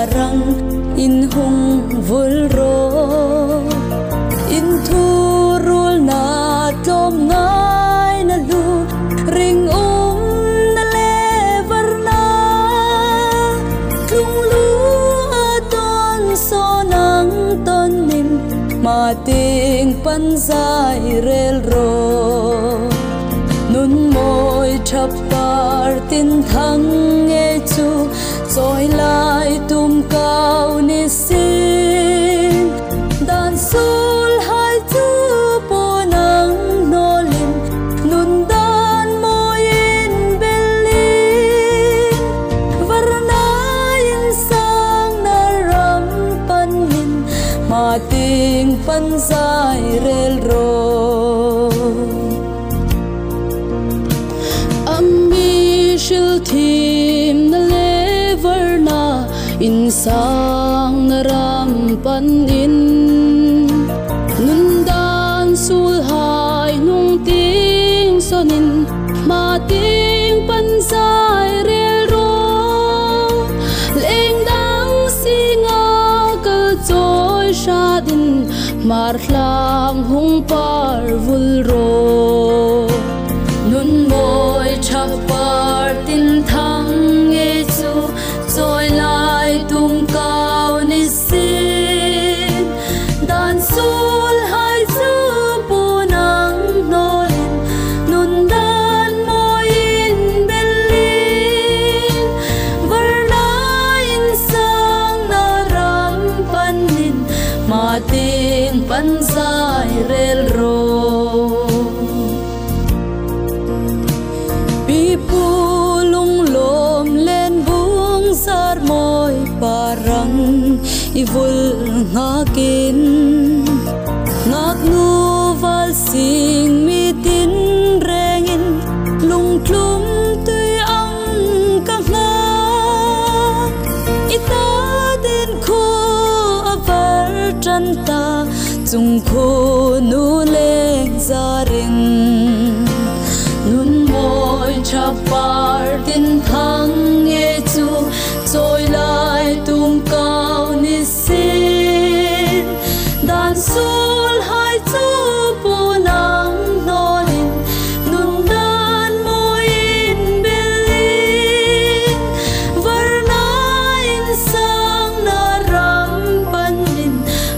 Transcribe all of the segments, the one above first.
parang in hung vulro in thurul na tlom ngai na lu ring na lever na tlung lu aton sonang ton nim mating panzai rel ro nun môi chập par tin thăng nghe chu rồi lại tum cao ni xin đàn sul hai chu po nang no lim nun dan môi in belin varna in sang na ram pan min ma ting pan zai rel ro shil thim na lever na in sang na ram pan in nun dan sul hai nung ting sonin ma ting pan sai rel ro leng dang singa kal choi sha din mar hlang hung par vul ro nun môi chap par tin thang nghe chu rồi lại tum cao ni xin đàn sul hai chữ bu nang no lin nun dan môi in belin varna in sang na ram pan nin ma ting pan zai rel ro môi parang ivul ngakin ngak nu val sing mi tin rengin lung tlum tui ang ka nga ita din khu avar chanta chung khu nu leng zarin nun môi chapar tin thang nghe chu rồi lại tum cao ni xin đàn sul hai chu bu nang no lin nun dan môi in belin varna in sang na ram pan lin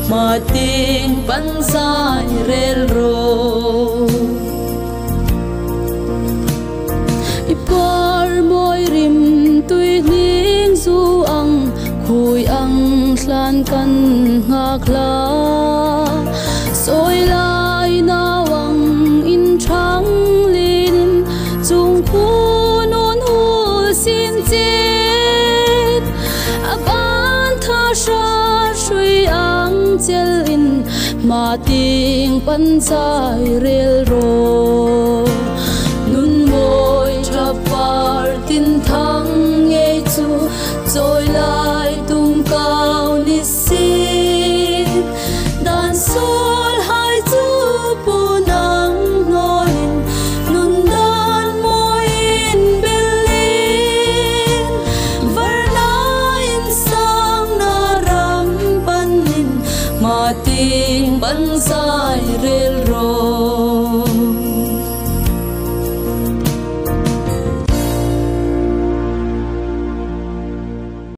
ma ting pan zai rel ro ipar môi rim tui ning zu ang khui ang hlan kan ngak la soi lai na wang in thang lin chung khu non hu sin chet aban tha sha shui ang chel in ma ting pan sai rel ro nun môi chapar tin thang nghe chu rồi là